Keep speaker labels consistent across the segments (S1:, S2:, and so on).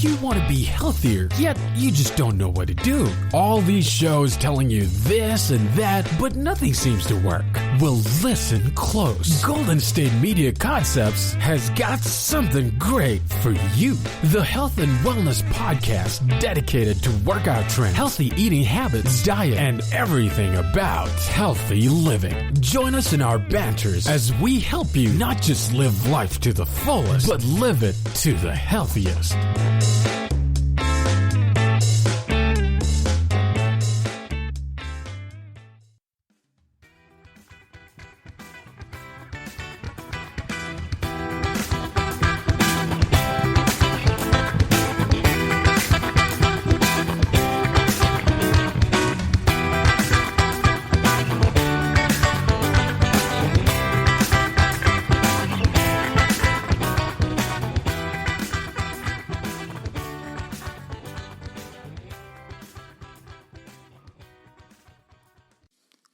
S1: you want to be healthier, yet you just don't know what to do? All these shows telling you this and that, but nothing seems to work. Well, listen close. Golden State Media Concepts has got something great for you. The Health and Wellness Podcast dedicated to workout trends, healthy eating habits, diet, and everything about healthy living. Join us in our banters as we help you not just live life to the fullest, but live it to the healthiest.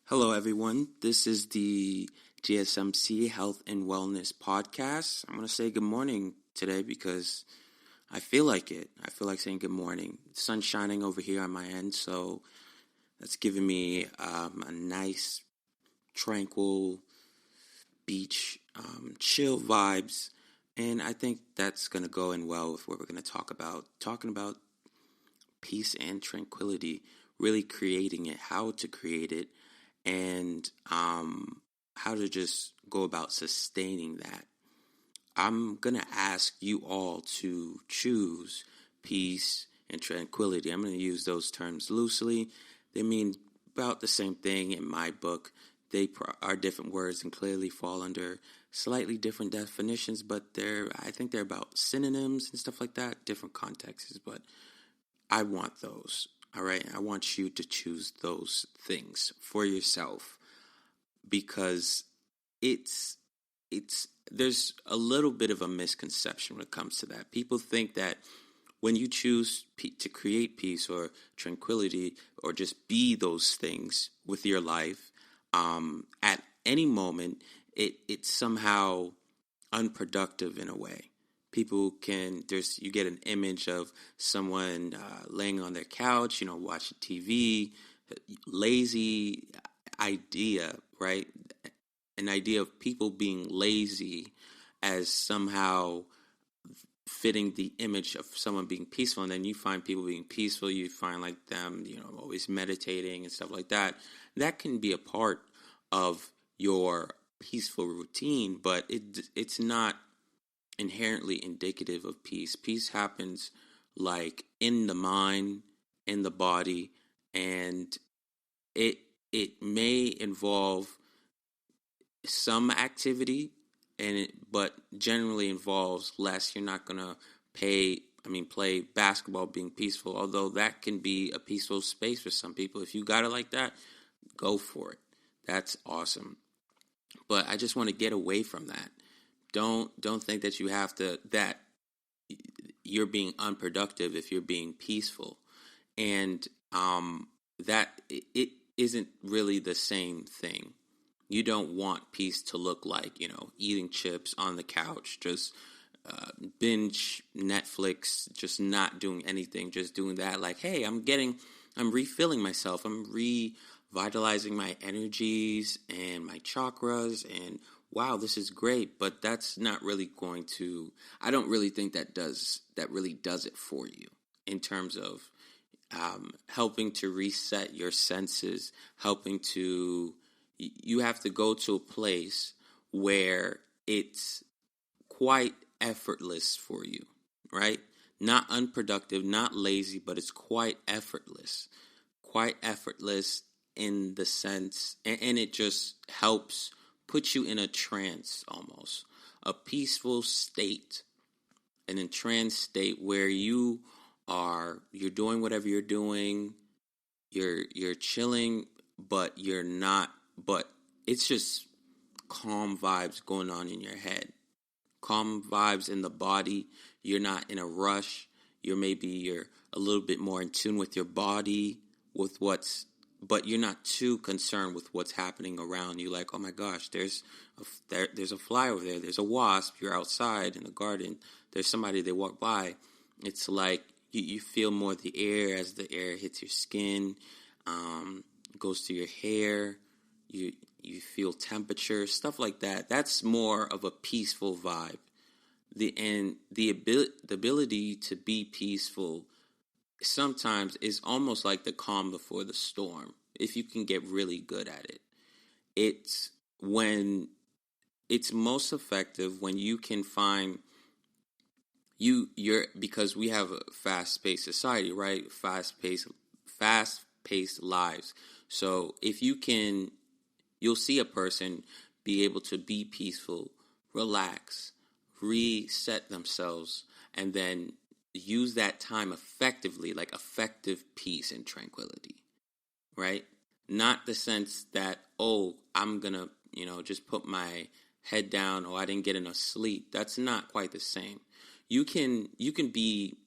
S2: Hello, everyone. This is the GSMC Health and Wellness Podcast. I'm going to say good morning today because I feel like it. I feel like saying good morning. The sun's shining over here on my end, so that's giving me a nice, tranquil beach, chill vibes, and I think that's going to go in well with what we're going to talk about. Talking about peace and tranquility, really creating it, how to create it, and how to just go about sustaining that. I'm going to ask you all to choose peace and tranquility. I'm going to use those terms loosely. They mean about the same thing in my book. They are different words and clearly fall under slightly different definitions, but I think they're about synonyms and stuff like that, different contexts, but I want those. All right, I want you to choose those things for yourself because there's a little bit of a misconception when it comes to that. People think that when you choose to create peace or tranquility or just be those things with your life, at any moment, it's somehow unproductive in a way. People you get an image of someone laying on their couch, watching TV, lazy idea, right? An idea of people being lazy as somehow fitting the image of someone being peaceful. And then you find people being peaceful, you find like them, always meditating and stuff like that. That can be a part of your peaceful routine, but it's not inherently indicative of peace. Peace happens like in the mind, in the body, and it may involve some activity, but generally involves less. You're not gonna play basketball being peaceful, although that can be a peaceful space for some people. If you got it like that, go for it. That's awesome. But I just want to get away from that. Don't think that you have to, that you're being unproductive if you're being peaceful. And that it isn't really the same thing. You don't want peace to look like, eating chips on the couch, just binge Netflix, just not doing anything, just doing that. Like, hey, I'm refilling myself. I'm revitalizing my energies and my chakras, and wow, this is great, but that's not really I don't really think that really does it for you in terms of helping to reset your senses, you have to go to a place where it's quite effortless for you, right? Not unproductive, not lazy, but it's quite effortless in the sense, and it just helps put you in a trance almost, a peaceful state, an entranced state where you're doing whatever you're doing, you're chilling, but you're not, but it's just calm vibes going on in your head, calm vibes in the body. You're not in a rush. You're a little bit more in tune with your body, but you're not too concerned with what's happening around you. Like, oh my gosh, there's a fly over there. There's a wasp. You're outside in the garden. There's somebody, they walk by. It's like you feel more the air as the air hits your skin, goes through your hair. You feel temperature, stuff like that. That's more of a peaceful vibe. The ability to be peaceful sometimes is almost like the calm before the storm. If you can get really good at it, it's when it's most effective when you can find you're because we have a fast-paced society, right? Fast-paced lives. So if you can, you'll see a person be able to be peaceful, relax, reset themselves, and then use that time effectively, like effective peace and tranquility, right? Not the sense that, oh, I'm gonna, just put my head down, or I didn't get enough sleep. That's not quite the same. You can be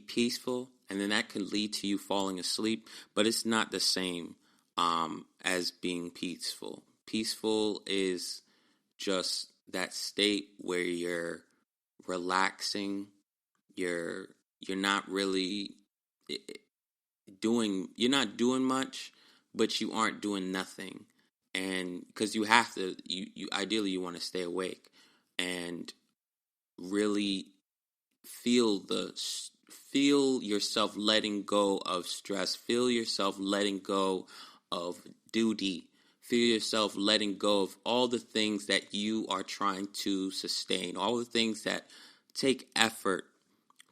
S2: peaceful, and then that can lead to you falling asleep, but it's not the same as being peaceful. Peaceful is just that state where you're relaxing. You're not really you're not doing much, but you aren't doing nothing. And because you have to, you ideally you want to stay awake and really feel yourself letting go of stress, feel yourself letting go of duty, feel yourself letting go of all the things that you are trying to sustain, all the things that take effort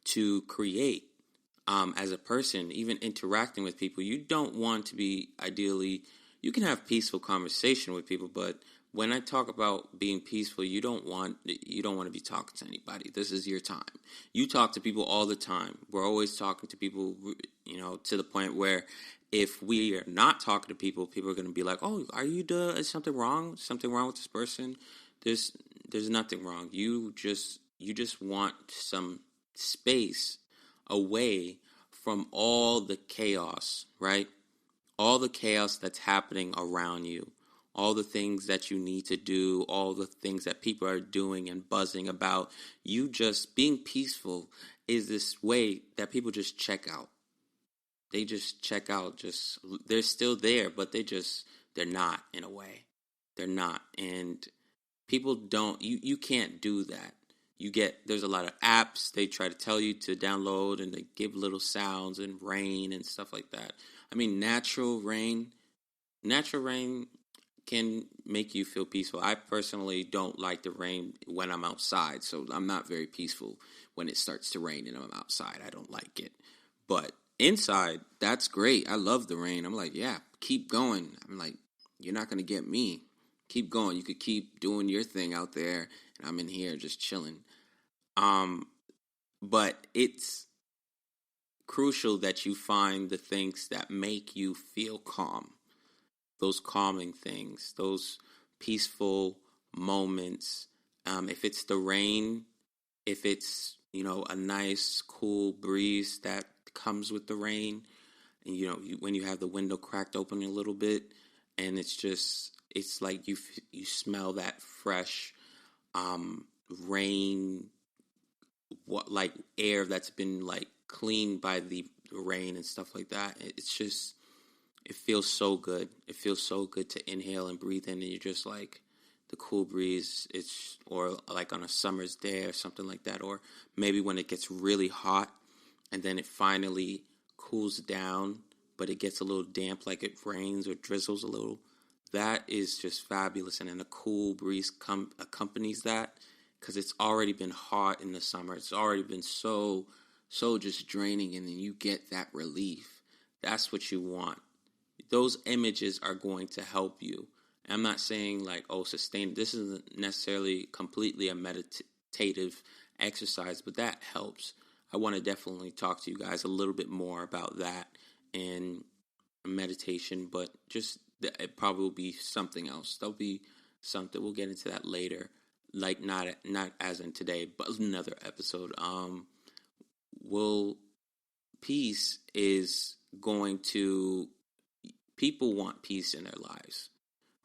S2: to create. As a person, even interacting with people, you don't want to be, ideally, you can have peaceful conversation with people, but when I talk about being peaceful, you don't want to be talking to anybody. This is your time. You talk to people all the time. We're always talking to people, to the point where if we are not talking to people, people are going to be like, "Oh, is something wrong? Something wrong with this person?" There's nothing wrong. You just want some space away from all the chaos, right? All the chaos that's happening around you, all the things that you need to do, all the things that people are doing and buzzing about. You just being peaceful is this way that people just check out. They just check out. They're still there, but they're not, in a way. They're not. And people don't, you can't do that. There's a lot of apps they try to tell you to download, and they give little sounds and rain and stuff like that. I mean, natural rain can make you feel peaceful. I personally don't like the rain when I'm outside, so I'm not very peaceful when it starts to rain and I'm outside. I don't like it. But inside, that's great. I love the rain. I'm like, yeah, keep going. I'm like, you're not going to get me. Keep going. You could keep doing your thing out there, and I'm in here just chilling. But it's crucial that you find the things that make you feel calm. Those calming things, those peaceful moments. If it's the rain, if it's, a nice cool breeze that comes with the rain, and when you have the window cracked open a little bit, and it's like you smell that fresh rain, like air that's been like cleaned by the rain and stuff like that. It feels so good. It feels so good to inhale and breathe in, and you're just like the cool breeze. Or like on a summer's day or something like that, or maybe when it gets really hot and then it finally cools down, but it gets a little damp, like it rains or drizzles a little. That is just fabulous, and then a cool breeze accompanies that, because it's already been hot in the summer. It's already been so just draining, and then you get that relief. That's what you want. Those images are going to help you. I'm not saying like, sustain. This isn't necessarily completely a meditative exercise, but that helps. I want to definitely talk to you guys a little bit more about that in meditation, but just it probably will be something else. There'll be something. We'll get into that later. Like not as in today, but another episode. Peace is going to, people want peace in their lives,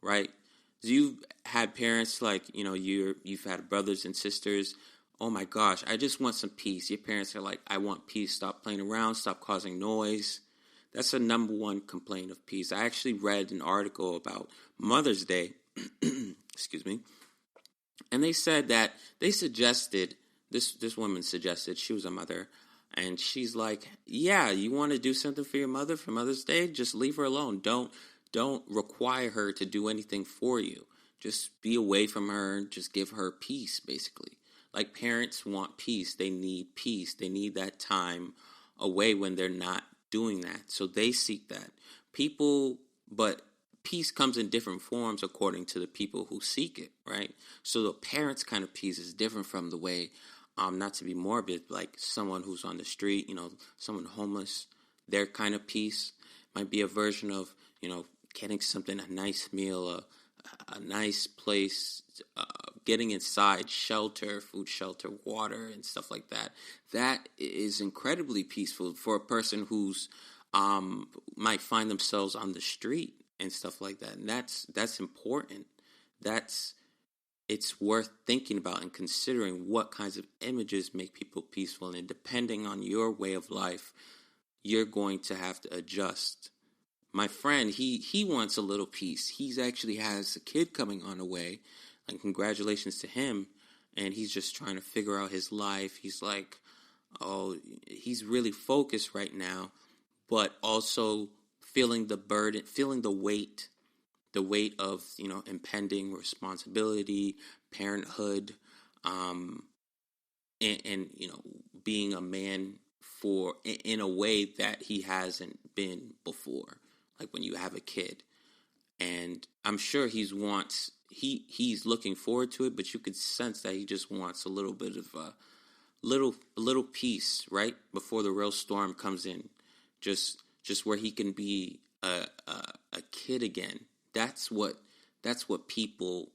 S2: right? You've had parents like, you've had brothers and sisters, oh my gosh, I just want some peace. Your parents are like, I want peace. Stop playing around. Stop causing noise. That's the number one complaint of peace. I actually read an article about Mother's Day. Excuse me. And they said that they suggested, this woman suggested, she was a mother, and she's like, yeah, you want to do something for your mother for Mother's Day? Just leave her alone. Don't require her to do anything for you. Just be away from her and just give her peace, basically. Like parents want peace. They need peace. They need that time away when they're not doing that. So they seek that. But peace comes in different forms according to the people who seek it, right? So the parents' kind of peace is different from the way, not to be morbid, like someone who's on the street, someone homeless, their kind of peace might be a version of, getting something, a nice meal, a nice place, getting inside, shelter, food, shelter, water, and stuff like that. That is incredibly peaceful for a person who's might find themselves on the street and stuff like that. And that's important. It's worth thinking about and considering what kinds of images make people peaceful. And depending on your way of life, you're going to have to adjust. My friend, he wants a little peace. He's actually has a kid coming on the way, and congratulations to him. And he's just trying to figure out his life. He's like, he's really focused right now, but also feeling the burden, feeling the weight of, impending responsibility, parenthood, and being a man in a way that he hasn't been before, like when you have a kid. And I'm sure he's looking forward to it, but you could sense that he just wants a little bit of a little peace, right, before the real storm comes in, just where he can be a kid again. That's what people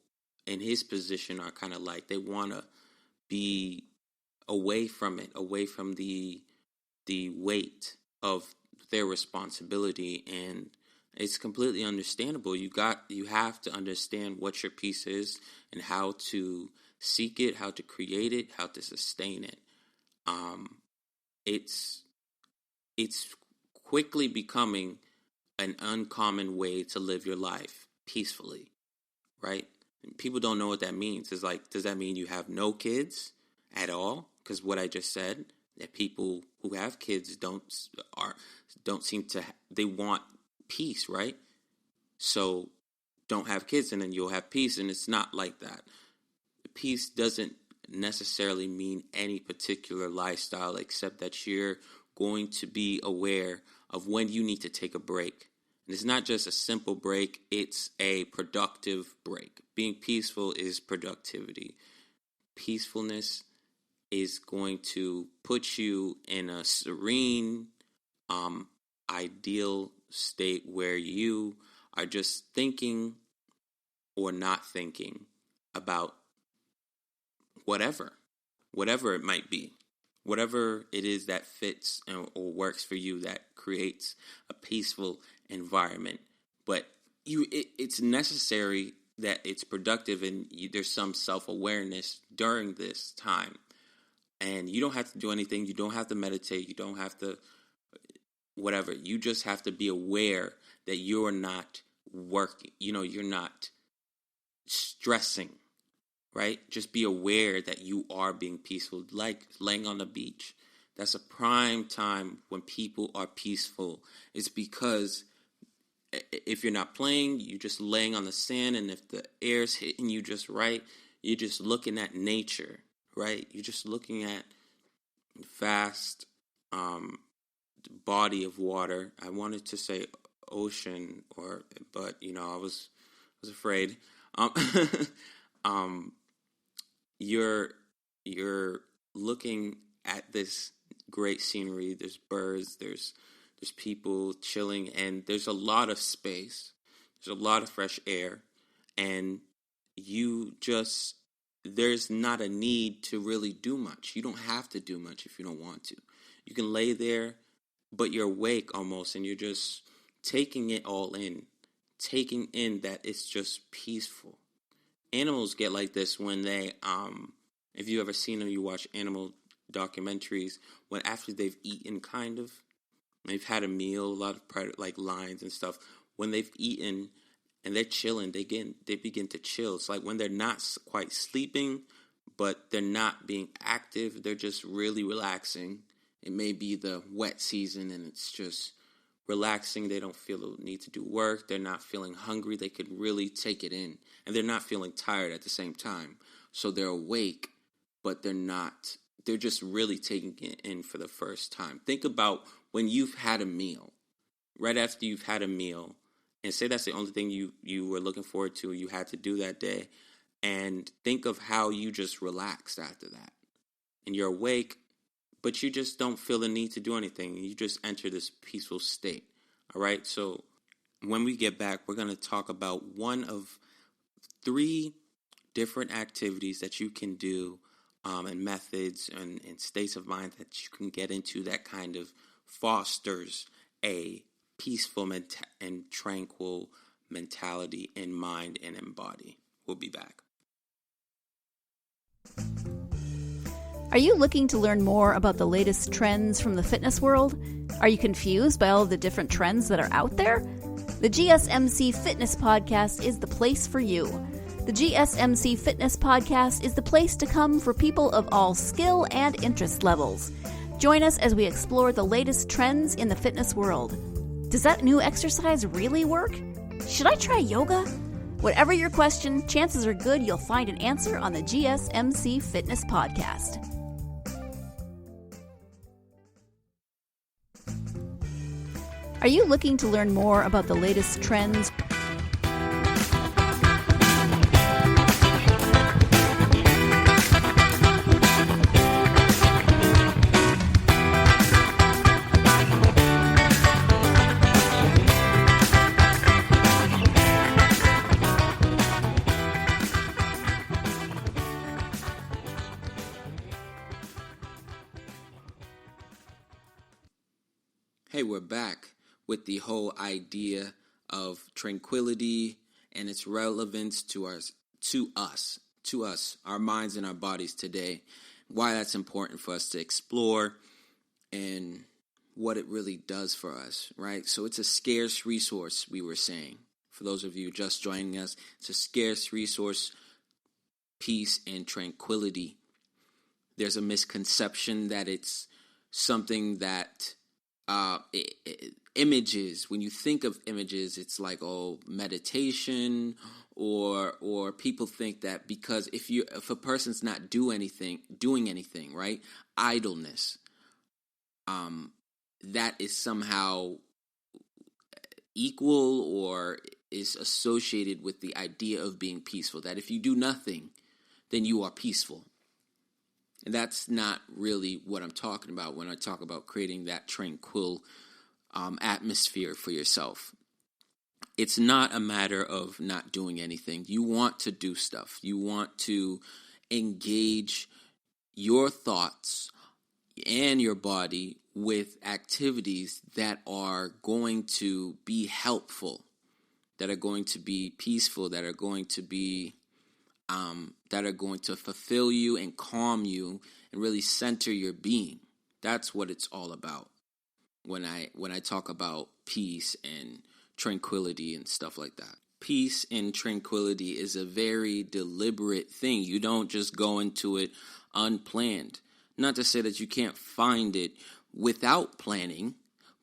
S2: in his position are kind of like. They want to be away from it, away from the weight of their responsibility, and it's completely understandable. You have to understand what your peace is and how to seek it, how to create it, how to sustain it. It's quickly becoming an uncommon way to live your life peacefully, right? People don't know what that means. It's like, does that mean you have no kids at all? Because what I just said, that people who have kids don't seem to, they want peace, right? So don't have kids and then you'll have peace, and it's not like that. Peace doesn't necessarily mean any particular lifestyle, except that you're going to be aware of when you need to take a break. And it's not just a simple break, it's a productive break. Being peaceful is productivity. Peacefulness is going to put you in a serene, ideal state where you are just thinking or not thinking about whatever it might be. Whatever it is that fits or works for you, that creates a peaceful environment. But it's necessary that it's productive, and there's some self-awareness during this time. And you don't have to do anything. You don't have to meditate. You don't have to whatever. You just have to be aware that you're not working. You're not stressing. Right? Just be aware that you are being peaceful, like laying on the beach. That's a prime time when people are peaceful. It's because if you're not playing, you're just laying on the sand, and if the air's hitting you just right, you're just looking at nature, right? You're just looking at vast body of water. I wanted to say ocean, but I was afraid. You're looking at this great scenery. There's birds, there's people chilling, and there's a lot of space. There's a lot of fresh air, and there's not a need to really do much. You don't have to do much if you don't want to. You can lay there, but you're awake almost, and you're just taking it all in, taking in that it's just peaceful. Animals get like this when they If you ever seen them, you watch animal documentaries, when after they've eaten they've had a meal, a lot of like lions and stuff, when they've eaten and they're chilling, they begin to chill. It's like when they're not quite sleeping, but they're not being active, they're just really relaxing. It may be the wet season and it's just relaxing. They don't feel the need to do work. They're not feeling hungry. They could really take it in. And they're not feeling tired at the same time. So they're awake, but they're just really taking it in for the first time. Think about when you've had a meal, right after you've had a meal, and say that's the only thing you were looking forward to, you had to do that day, and think of how you just relaxed after that. And you're awake, but you just don't feel the need to do anything. You just enter this peaceful state, all right? So when we get back, we're going to talk about one of 3 different activities that you can do and methods and states of mind that you can get into that kind of fosters a peaceful and tranquil mentality in mind and in body. We'll be back.
S3: Are you looking to learn more about the latest trends from the fitness world? Are you confused by all of the different trends that are out there? The GSMC Fitness Podcast is the place for you. The GSMC Fitness Podcast is the place to come for people of all skill and interest levels. Join us as we explore the latest trends in the fitness world. Does that new exercise really work? Should I try yoga? Whatever your question, chances are good you'll find an answer on the GSMC Fitness Podcast. Are you looking to learn more about the latest trends?
S2: Hey, we're back with the whole idea of tranquility and its relevance to us, our minds and our bodies today. Why that's important for us to explore and what it really does for us, right? So it's a scarce resource, we were saying. For those of you just joining us, it's a scarce resource, peace and tranquility. There's a misconception that it's something that images, when you think of images, it's like, meditation, or people think that because if a person's not doing anything, right, idleness, that is somehow equal or is associated with the idea of being peaceful, that if you do nothing, then you are peaceful. And that's not really what I'm talking about when I talk about creating that tranquil atmosphere for yourself. It's not a matter of not doing anything. You want to do stuff. You want to engage your thoughts and your body with activities that are going to be helpful, that are going to be peaceful, that are going to be fulfill you and calm you and really center your being. That's what it's all about when I talk about peace and tranquility and stuff like that. Peace and tranquility is a very deliberate thing. You don't just go into it unplanned. Not to say that you can't find it without planning,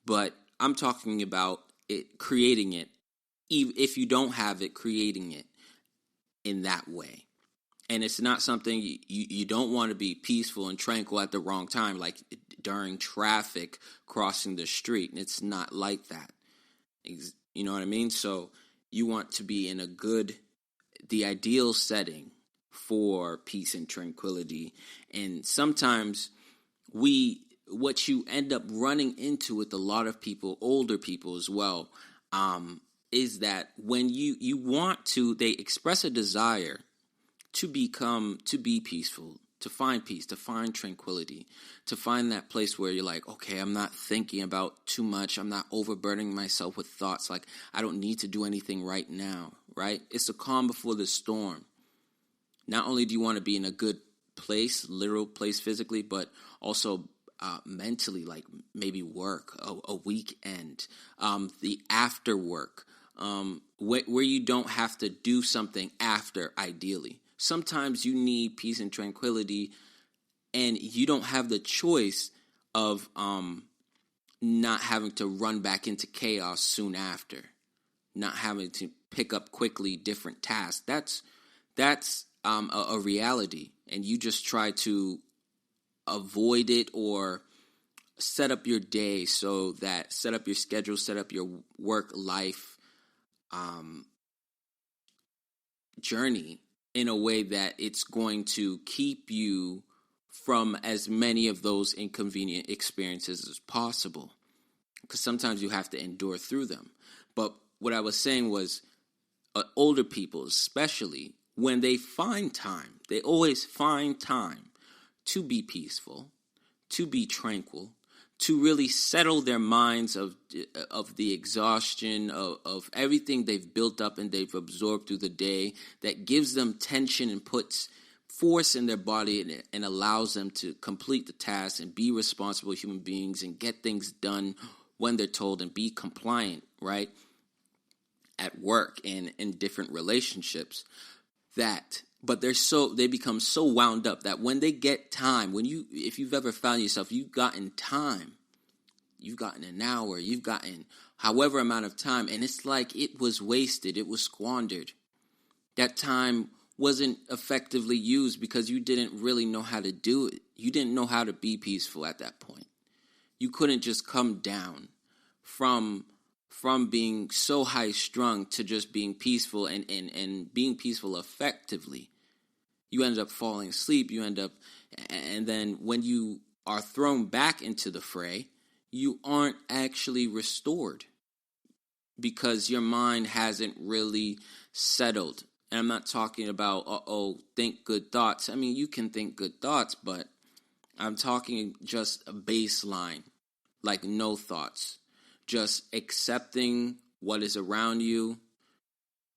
S2: but I'm talking about it, creating it. If you don't have it, creating it in that way. And it's not something you don't want to be peaceful and tranquil at the wrong time, like during traffic crossing the street. It's not like that. You know what I mean? So you want to be in the ideal setting for peace and tranquility. And sometimes what you end up running into with a lot of people, older people as well, is that when you want to, they express a desire to be peaceful, to find peace, to find tranquility, to find that place where you're like, okay, I'm not thinking about too much. I'm not overburdening myself with thoughts. Like, I don't need to do anything right now, right? It's the calm before the storm. Not only do you want to be in a good place, literal place physically, but also mentally, like maybe work, a weekend, the after work, where you don't have to do something after, ideally. Sometimes you need peace and tranquility, and you don't have the choice of not having to run back into chaos soon after, not having to pick up quickly different tasks. That's a reality, and you just try to avoid it or set up your day set up your schedule, set up your work life journey in a way that it's going to keep you from as many of those inconvenient experiences as possible, because sometimes you have to endure through them. But what I was saying was, older people especially, when they find time, they always find time to be peaceful, to be tranquil, to really settle their minds of the exhaustion of everything they've built up and they've absorbed through the day that gives them tension and puts force in their body and allows them to complete the task and be responsible human beings and get things done when they're told and be compliant, right, at work and in different relationships. But they become so wound up that when they get time, if you've ever found yourself, you've gotten time, you've gotten an hour, you've gotten however amount of time, and it's like it was wasted, it was squandered. That time wasn't effectively used because you didn't really know how to do it. You didn't know how to be peaceful at that point. You couldn't just come down from being so high-strung to just being peaceful and being peaceful effectively. You end up falling asleep, and then when you are thrown back into the fray, you aren't actually restored because your mind hasn't really settled. And I'm not talking about, think good thoughts. I mean, you can think good thoughts, but I'm talking just a baseline, like no thoughts. Just accepting what is around you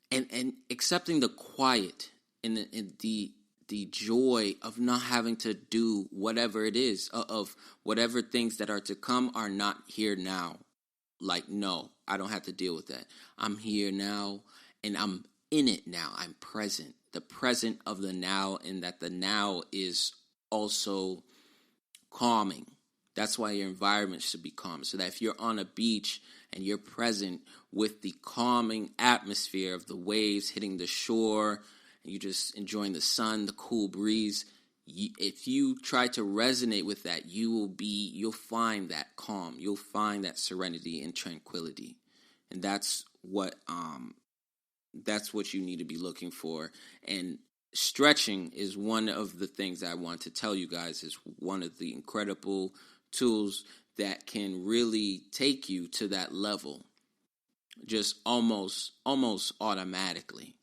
S2: and accepting the quiet and the joy of not having to do whatever it is, of whatever things that are to come are not here now. Like, no, I don't have to deal with that. I'm here now, and I'm in it now. I'm present. The present of the now, and that the now is also calming. That's why your environment should be calm, so that if you're on a beach and you're present with the calming atmosphere of the waves hitting the shore, and you're just enjoying the sun, the cool breeze, if you try to resonate with that, you'll find that calm, you'll find that serenity and tranquility, and that's what you need to be looking for. And stretching is one of the things that I want to tell you guys is one of the incredible tools that can really take you to that level just almost automatically.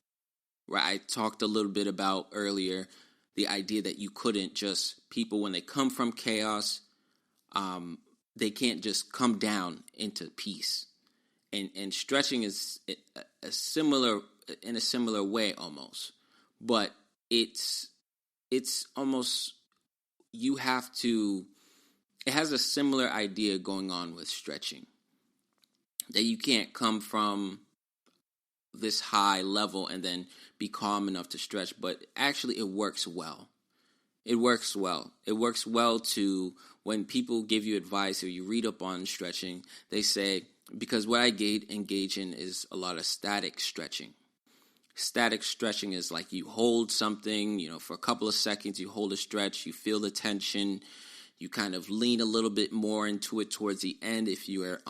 S2: Right? I talked a little bit about earlier the idea that you couldn't just, people when they come from chaos, they can't just come down into peace. And stretching is a similar way almost, but it's almost, you have to, it has a similar idea going on with stretching, that you can't come from this high level and then be calm enough to stretch, but actually it works well. It works well. It works well to, when people give you advice or you read up on stretching, they say, because what I engage in is a lot of static stretching. Static stretching is like you hold something, for a couple of seconds, you hold a stretch, you feel the tension, you kind of lean a little bit more into it towards the end if you're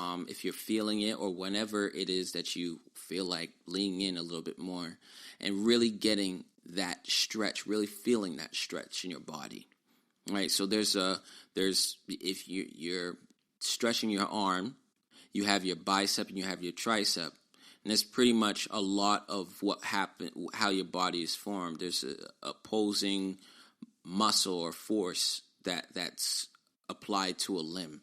S2: feeling it, or whenever it is that you feel like leaning in a little bit more and really getting that stretch, really feeling that stretch in your body. Right? So there's if you're stretching your arm, you have your bicep and you have your tricep. And it's pretty much a lot of what happened, how your body is formed. There's a opposing muscle or force that's applied to a limb,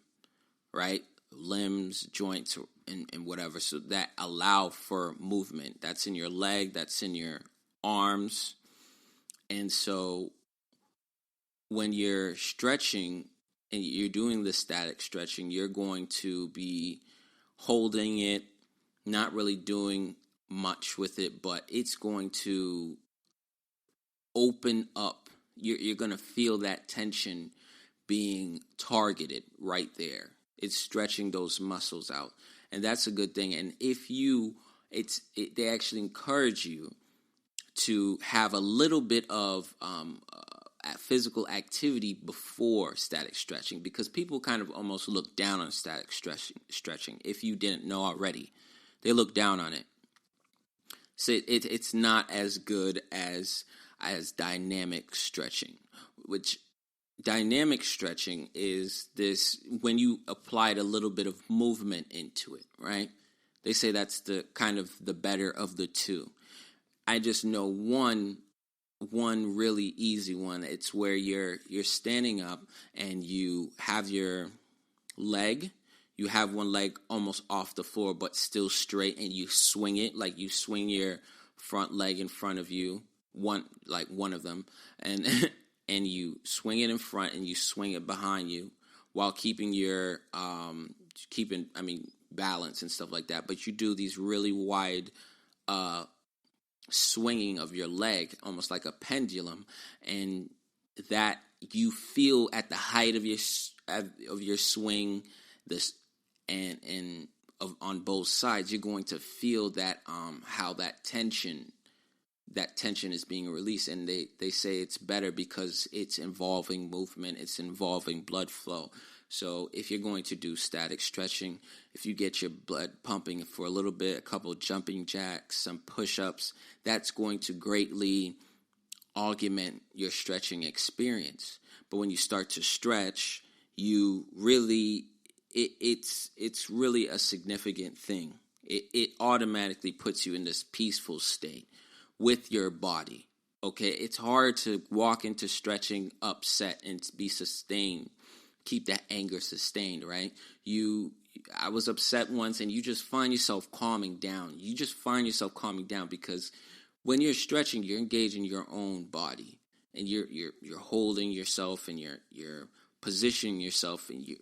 S2: right? Limbs, joints, and whatever. So that allow for movement. That's in your leg, that's in your arms. And so when you're stretching and you're doing the static stretching, you're going to be holding it, not really doing much with it, but it's going to open up. You're going to feel that tension being targeted right there. It's stretching those muscles out, and that's a good thing. And if they actually encourage you to have a little bit of physical activity before static stretching, because people kind of almost look down on static stretching. If you didn't know already, they look down on it. So it's not as good as dynamic stretching, which dynamic stretching is this when you applied a little bit of movement into it, right? They say that's the kind of the better of the two. I just know one really easy one. It's where you're standing up and you have your leg. You have one leg almost off the floor but still straight, and you swing it like you swing your front leg in front of you, one of them, and and you swing it in front and you swing it behind you while keeping your balance and stuff like that. But you do these really wide swinging of your leg, almost like a pendulum, and that you feel at the height of your swing, this and on both sides, you're going to feel that how that tension is being released. And they say it's better because it's involving movement, it's involving blood flow. So if you're going to do static stretching, if you get your blood pumping for a little bit, a couple of jumping jacks, some push-ups, that's going to greatly augment your stretching experience. But when you start to stretch, you really, it's really a significant thing. It automatically puts you in this peaceful state with your body. Okay, it's hard to walk into stretching upset and be sustained. Keep that anger sustained, right? I was upset once, and you just find yourself calming down. You just find yourself calming down because when you're stretching, you're engaging your own body, and you're holding yourself, and you're positioning yourself, and you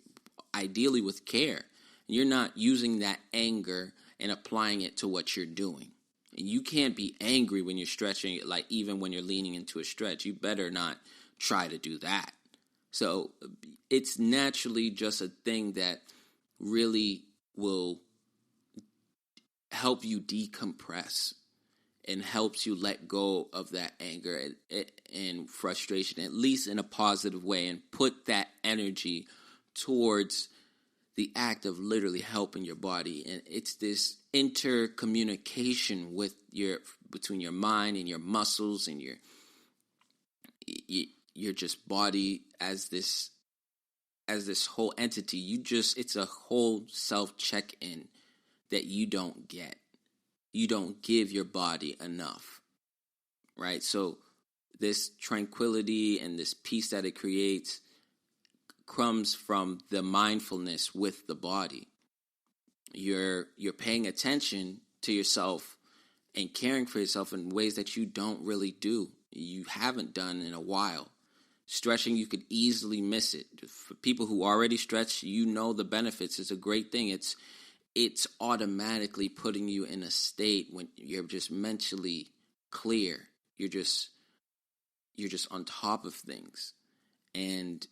S2: ideally with care. And you're not using that anger and applying it to what you're doing. And you can't be angry when you're stretching, like even when you're leaning into a stretch. You better not try to do that. So it's naturally just a thing that really will help you decompress and helps you let go of that anger and frustration, at least in a positive way, and put that energy towards the act of literally helping your body. And it's this intercommunication between your mind and your muscles and your just body as this whole entity. It's a whole self check-in that you don't get. You don't give your body enough, right? So this tranquility and this peace that it creates comes from the mindfulness with the body. You're paying attention to yourself and caring for yourself in ways that you don't really do. You haven't done in a while. Stretching, you could easily miss it. For people who already stretch, you know the benefits. It's a great thing. It's automatically putting you in a state when you're just mentally clear. You're just on top of things. And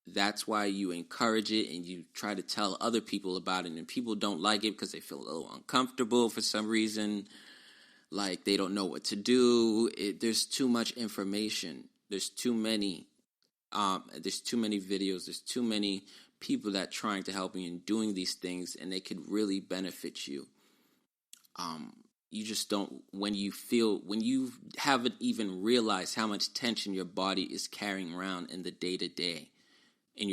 S2: that's why you encourage it and you try to tell other people about it. And people don't like it because they feel a little uncomfortable for some reason. Like they don't know what to do. There's too much information. There's too many videos. There's too many people that trying to help you in doing these things, and they could really benefit you. You just don't, when you haven't even realized how much tension your body is carrying around in your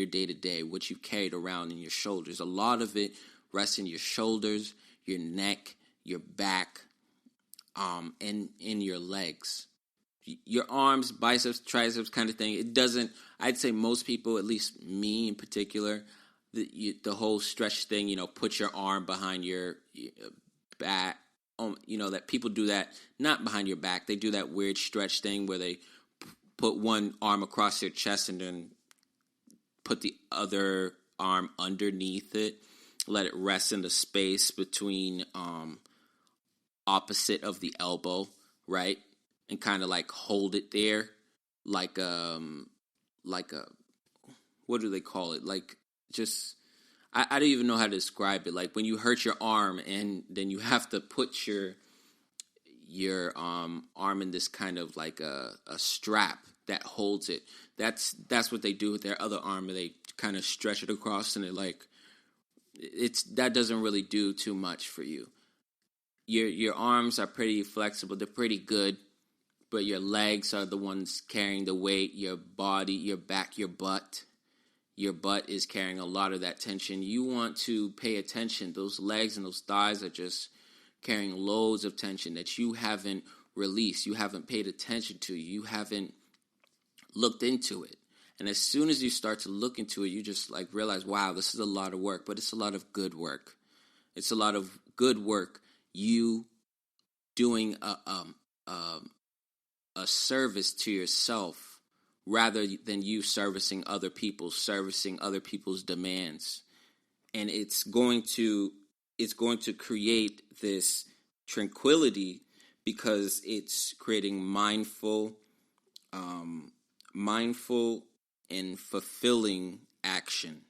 S2: day-to-day, what you've carried around in your shoulders. A lot of it rests in your shoulders, your neck, your back, and in your legs. Your arms, biceps, triceps kind of thing. It doesn't, I'd say most people, at least me in particular, the whole stretch thing, put your arm behind your back, that people do that, not behind your back. They do that weird stretch thing where they put one arm across your chest and then put the other arm underneath it. Let it rest in the space between opposite of the elbow, right? And kind of like hold it there like a what do they call it? Like just I don't even know how to describe it. Like when you hurt your arm and then you have to put your arm in this kind of like a strap that holds it. That's what they do with their other arm. They kind of stretch it across, and that doesn't really do too much for you. Your arms are pretty flexible. They're pretty good, but your legs are the ones carrying the weight. Your body, your back, your butt. Your butt is carrying a lot of that tension. You want to pay attention. Those legs and those thighs are just carrying loads of tension that you haven't released. You haven't paid attention to. You haven't looked into it. And as soon as you start to look into it, you just like realize, wow, this is a lot of work, but it's a lot of good work. It's a lot of good work. You doing a service to yourself rather than you servicing other people's demands. And it's going to create this tranquility because it's creating mindful and fulfilling action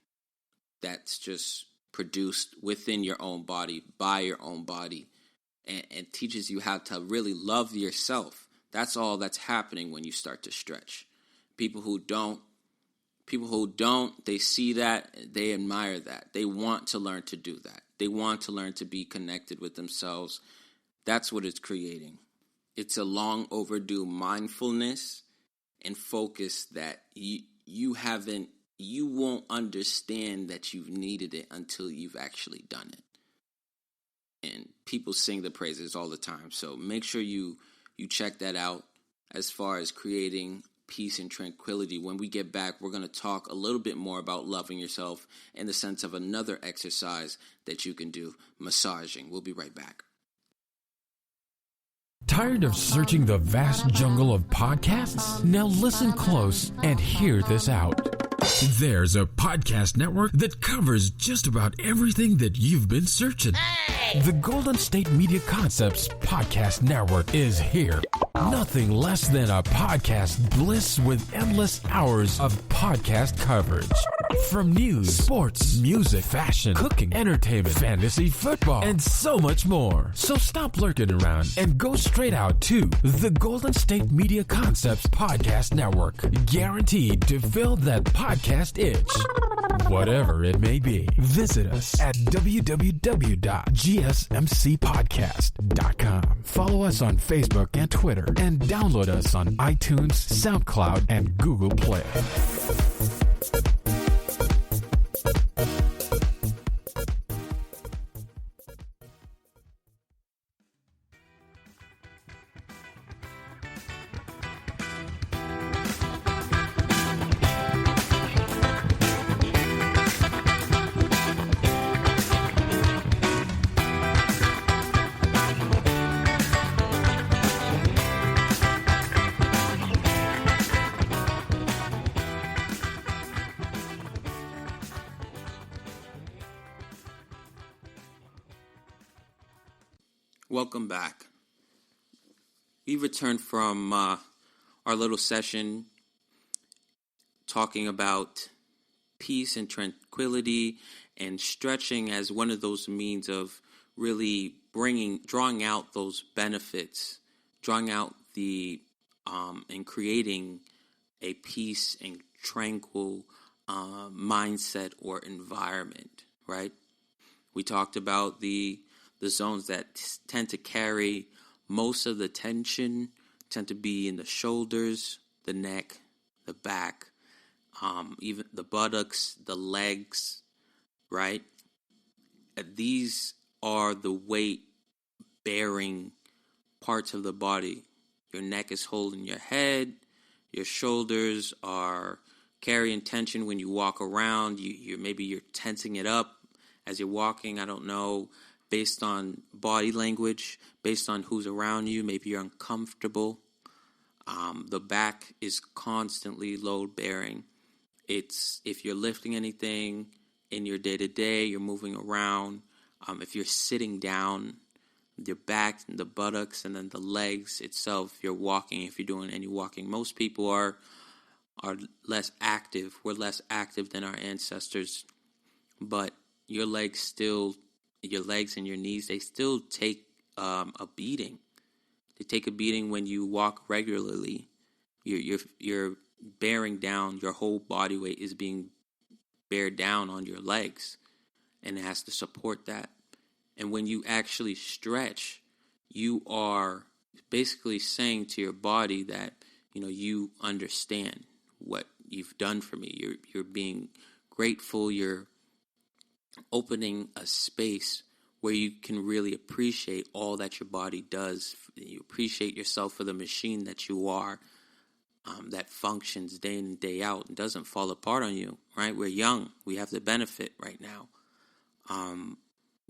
S2: that's just produced within your own body, by your own body, and teaches you how to really love yourself. That's all that's happening when you start to stretch. People who don't, they see that, they admire that. They want to learn to do that. They want to learn to be connected with themselves. That's what it's creating. It's a long overdue mindfulness and focus that you won't understand that you've needed it until you've actually done it. And people sing the praises all the time. So make sure you check that out as far as creating peace and tranquility. When we get back, we're going to talk a little bit more about loving yourself in the sense of another exercise that you can do, massaging. We'll be right back.
S1: Tired of searching the vast jungle of podcasts? Now listen close and hear this out. There's a podcast network that covers just about everything that you've been searching. Hey! The Golden State Media Concepts Podcast Network is here. Nothing less than a podcast bliss with endless hours of podcast coverage. From news, sports, music, fashion, cooking, entertainment, fantasy, football, and so much more. So stop lurking around and go straight out to the Golden State Media Concepts Podcast Network. Guaranteed to fill that podcast itch. Whatever it may be. Visit us at www.gsmcpodcast.com. Follow us on Facebook and Twitter, and download us on iTunes, SoundCloud, and Google Play.
S2: Welcome back. We returned from our little session talking about peace and tranquility and stretching as one of those means of really drawing out those benefits, drawing out and creating a peace and tranquil mindset or environment, right? We talked about the zones that tend to carry most of the tension, tend to be in the shoulders, the neck, the back, even the buttocks, the legs, right? These are the weight-bearing parts of the body. Your neck is holding your head. Your shoulders are carrying tension when you walk around. Maybe you're tensing it up as you're walking. I don't know. Based on body language, based on who's around you, maybe you're uncomfortable. The back is constantly load bearing. It's if you're lifting anything in your day to day, you're moving around. If you're sitting down, your back and the buttocks and then the legs itself, if you're walking, if you're doing any walking. Most people are less active. We're less active than our ancestors, but your legs and your knees, they still take a beating. They take a beating when you walk regularly. You're bearing down. Your whole body weight is being bared down on your legs, and it has to support that. And when you actually stretch, you are basically saying to your body that, you understand what you've done for me. You're being grateful. You're opening a space where you can really appreciate all that your body does. You appreciate yourself for the machine that you are, that functions day in and day out and doesn't fall apart on you, right? We're young. We have the benefit right now.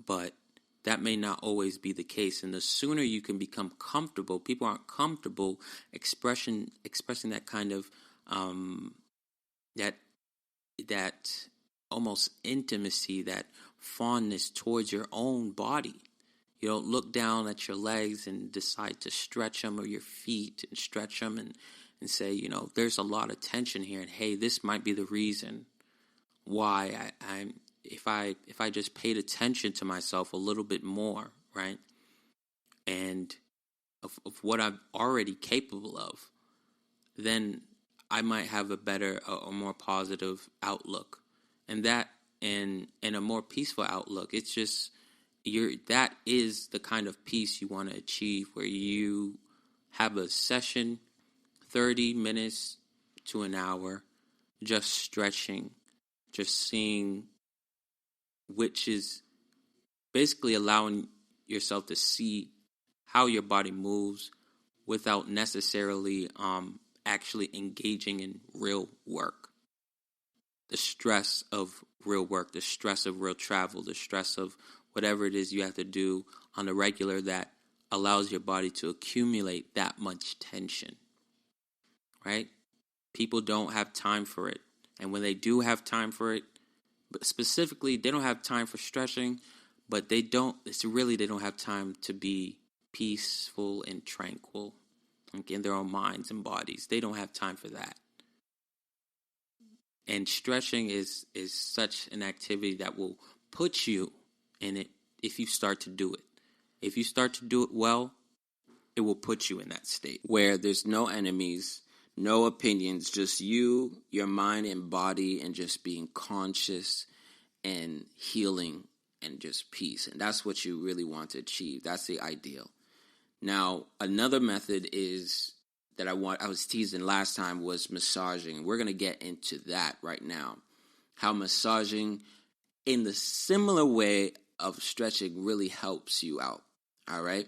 S2: But that may not always be the case. And the sooner you can become comfortable, people aren't comfortable expressing that kind of, that almost intimacy, that fondness towards your own body. You don't look down at your legs and decide to stretch them, or your feet and stretch them and say, there's a lot of tension here. And hey, this might be the reason why I'm, if I just paid attention to myself a little bit more, right? And of what I'm already capable of, then I might have a more positive outlook. And that, and a more peaceful outlook. It's just, that is the kind of peace you want to achieve, where you have a session, 30 minutes to an hour, just stretching, just seeing, which is basically allowing yourself to see how your body moves without necessarily actually engaging in real work. The stress of real work, the stress of real travel, the stress of whatever it is you have to do on a regular that allows your body to accumulate that much tension, right? People don't have time for it. And when they do have time for it, but specifically, they don't have time for stretching, but they don't have time to be peaceful and tranquil, like in their own minds and bodies. They don't have time for that. And stretching is such an activity that will put you in it if you start to do it. If you start to do it well, it will put you in that state where there's no enemies, no opinions, just you, your mind and body, and just being conscious and healing and just peace. And that's what you really want to achieve. That's the ideal. Now, another method is that I was teasing last time was massaging. We're going to get into that right now. How massaging in the similar way of stretching really helps you out. All right?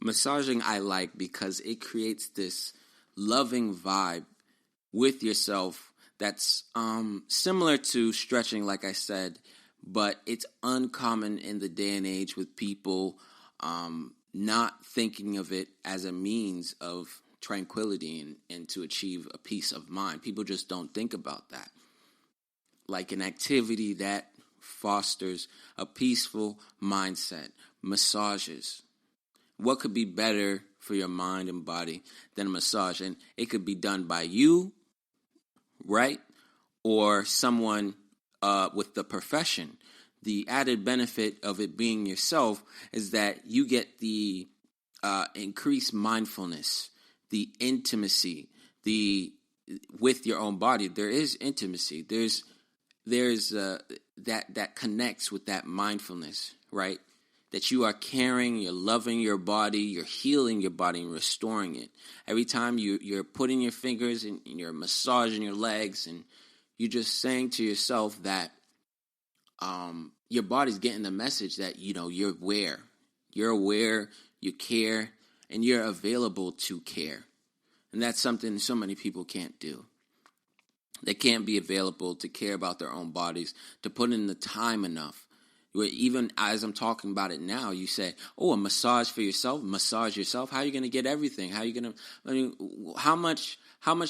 S2: Massaging I like because it creates this loving vibe with yourself that's similar to stretching, like I said, but it's uncommon in the day and age with people not thinking of it as a means of tranquility and to achieve a peace of mind. People just don't think about that. Like an activity that fosters a peaceful mindset. Massages. What could be better for your mind and body than a massage? And it could be done by you, right? Or someone with the profession. The added benefit of it being yourself is that you get the increased mindfulness, the intimacy, with your own body. There is intimacy. There's that connects with that mindfulness, right? That you are caring, you're loving your body, you're healing your body and restoring it. Every time you're putting your fingers and you're massaging your legs, and you're just saying to yourself that your body's getting the message that, you're aware. You're aware, you care, and you're available to care. And that's something so many people can't do. They can't be available to care about their own bodies, to put in the time enough. Even as I'm talking about it now, you say, "Oh, a massage for yourself, massage yourself." How are you going to get everything? How are you going to? I mean, how much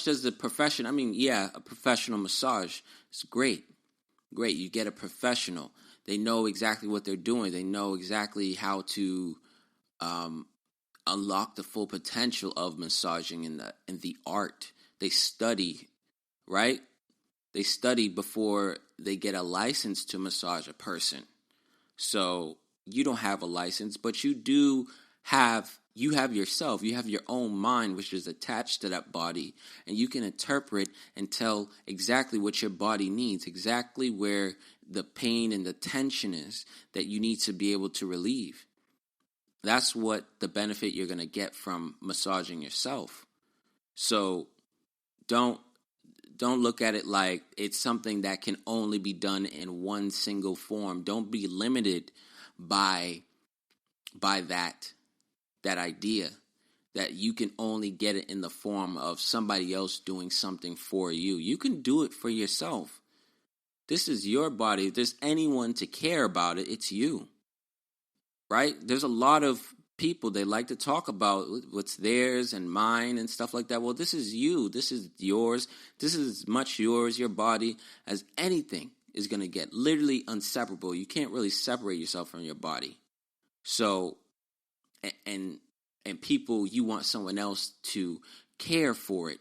S2: does the profession? I mean, yeah, a professional massage is great. You get a professional. They know exactly what they're doing. They know exactly how to unlock the full potential of massaging in the art. They study, right? They study before they get a license to massage a person. So you don't have a license, but you have yourself. You have your own mind, which is attached to that body, and you can interpret and tell exactly what your body needs, exactly where the pain and the tension is that you need to be able to relieve. That's what the benefit you're going to get from massaging yourself. So don't look at it like it's something that can only be done in one single form. Don't be limited by that idea that you can only get it in the form of somebody else doing something for you. You can do it for yourself. This is your body. If there's anyone to care about it, it's you. Right? There's a lot of people, they like to talk about what's theirs and mine and stuff like that. Well, this is you. This is yours. This is as much yours, your body, as anything is going to get. Literally inseparable. You can't really separate yourself from your body. So, and people, you want someone else to care for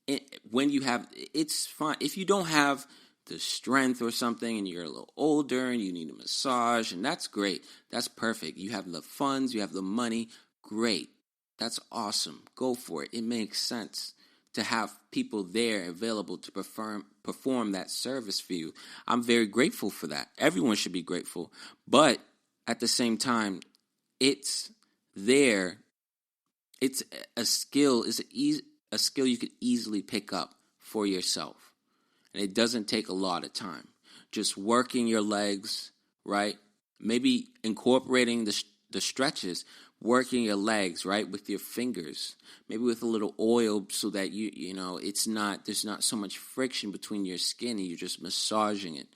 S2: it. When you have, it's fine. If you don't have the strength or something and you're a little older and you need a massage, and that's great. That's perfect. You have the funds, you have the money. Great. That's awesome. Go for it. It makes sense to have people there available to perform that service for you. I'm very grateful for that. Everyone should be grateful. But at the same time, it's there. It's a skill. It's a skill you could easily pick up for yourself. And it doesn't take a lot of time. Just working your legs, right? Maybe incorporating the stretches, working your legs, right, with your fingers. Maybe with a little oil so that there's not so much friction between your skin and you're just massaging,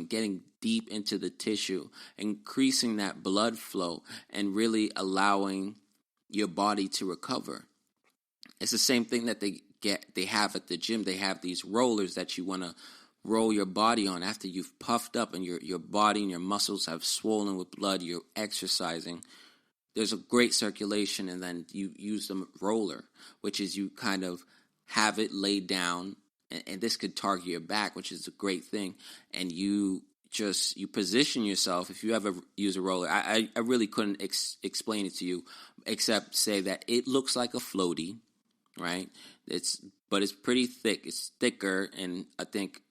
S2: getting deep into the tissue, increasing that blood flow and really allowing your body to recover. It's the same thing that they have at the gym. They have these rollers that you want to roll your body on after you've puffed up and your body and your muscles have swollen with blood. You're exercising. There's a great circulation, and then you use the roller, which is you kind of have it laid down, and this could target your back, which is a great thing. And you position yourself. If you ever use a roller, I really couldn't explain it to you, except say that it looks like a floaty. Right, but it's pretty thick. It's thicker, and I think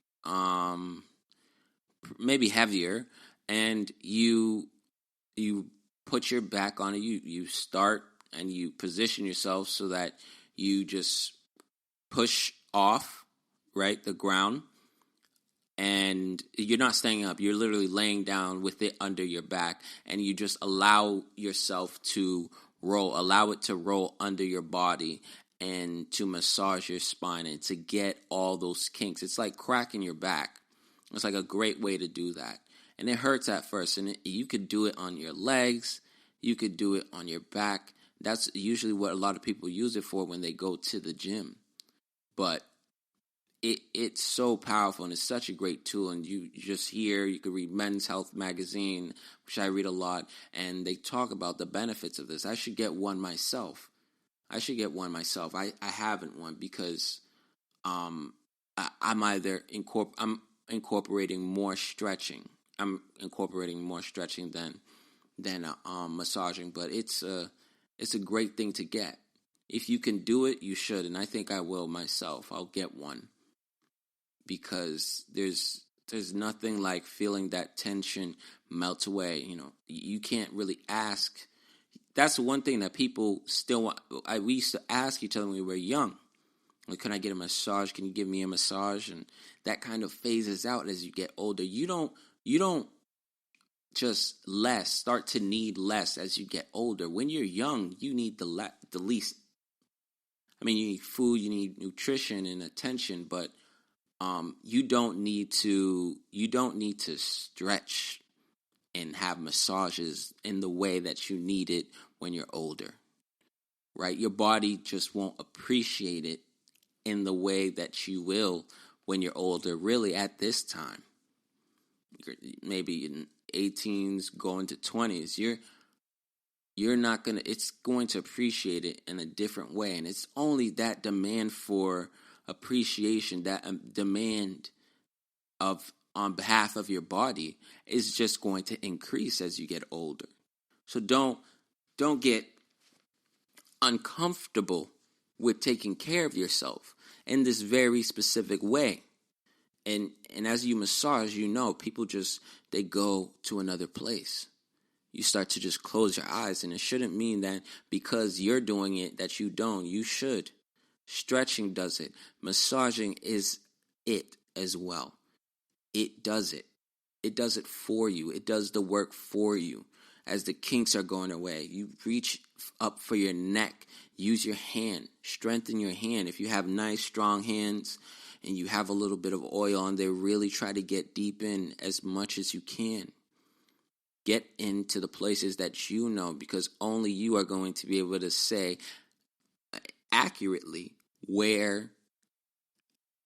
S2: maybe heavier. And you put your back on it. You start and you position yourself so that you just push off, right, the ground, and you're not standing up. You're literally laying down with it under your back, and you just allow yourself to roll. Allow it to roll under your body, and to massage your spine and to get all those kinks. It's like cracking your back. It's like a great way to do that. And it hurts at first. And you could do it on your legs. You could do it on your back. That's usually what a lot of people use it for when they go to the gym. But it's so powerful, and it's such a great tool. And you just hear, you could read Men's Health magazine, which I read a lot, and they talk about the benefits of this. I should get one myself. I haven't one because I'm either I'm incorporating more stretching. I'm incorporating more stretching than massaging, but it's a great thing to get. If you can do it, you should, and I think I will myself. I'll get one because there's nothing like feeling that tension melt away. You can't really ask. That's the one thing that people still want. We used to ask each other when we were young, like, can I get a massage? Can you give me a massage? And that kind of phases out as you get older. You don't just start to need less as you get older. When you're young, you need the least. I mean, you need food, you need nutrition and attention, but you don't need to stretch and have massages in the way that you need it when you're older, right? Your body just won't appreciate it in the way that you will when you're older, really at this time. Maybe in 18s going to 20s, you're not going to, it's going to appreciate it in a different way. And it's only that demand for appreciation, that demand of on behalf of your body is just going to increase as you get older. So don't get uncomfortable with taking care of yourself in this very specific way. And as you massage, people they go to another place. You start to just close your eyes, and it shouldn't mean that because you're doing it that you don't. You should. Stretching does it. Massaging is it as well. It does it. It does it for you. It does the work for you. As the kinks are going away, you reach up for your neck. Use your hand. Strengthen your hand. If you have nice, strong hands and you have a little bit of oil on there, really try to get deep in as much as you can. Get into the places that you know, because only you are going to be able to say accurately where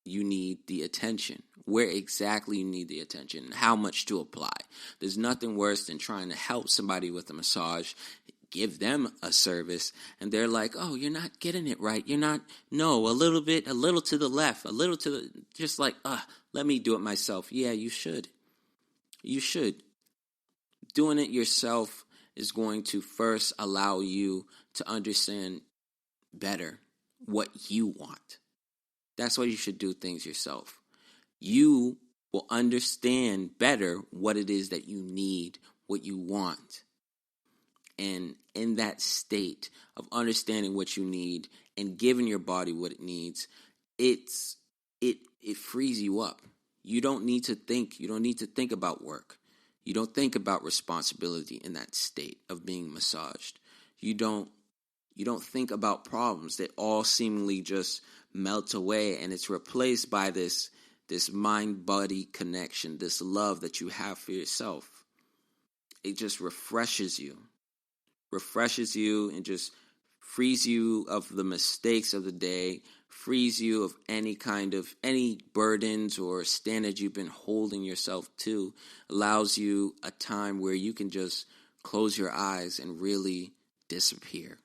S2: you need the attention, where exactly you need the attention, and how much to apply. There's nothing worse than trying to help somebody with a massage, give them a service, and they're like, oh, you're not getting it right. You're not, no, a little to the left, a little to the, just like, let me do it myself. Yeah, you should. You should. Doing it yourself is going to first allow you to understand better what you want. That's why you should do things yourself. You will understand better what it is that you need, what you want. And in that state of understanding what you need and giving your body what it needs, it frees you up. You don't need to think. You don't need to think about work. You don't think about responsibility in that state of being massaged. You don't think about problems. They all seemingly just melt away, and it's replaced by this mind-body connection, this love that you have for yourself. It just refreshes you and just frees you of the mistakes of the day, frees you of any burdens or standards you've been holding yourself to, allows you a time where you can just close your eyes and really disappear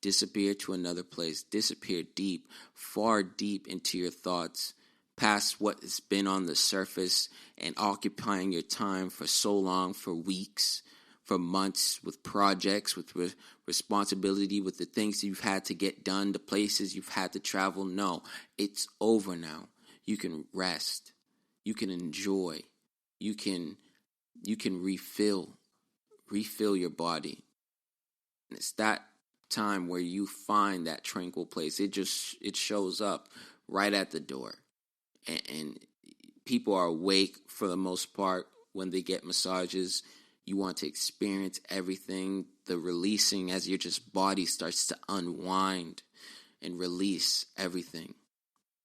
S2: to another place, disappear deep, far deep into your thoughts, past what has been on the surface and occupying your time for so long, for weeks, for months, with projects, with responsibility, with the things you've had to get done, the places you've had to travel. No, it's over now. You can rest. You can enjoy. You can refill your body. And it's that time where you find that tranquil place. It shows up right at the door. And people are awake for the most part when they get massages. You want to experience everything, the releasing as your just body starts to unwind and release everything.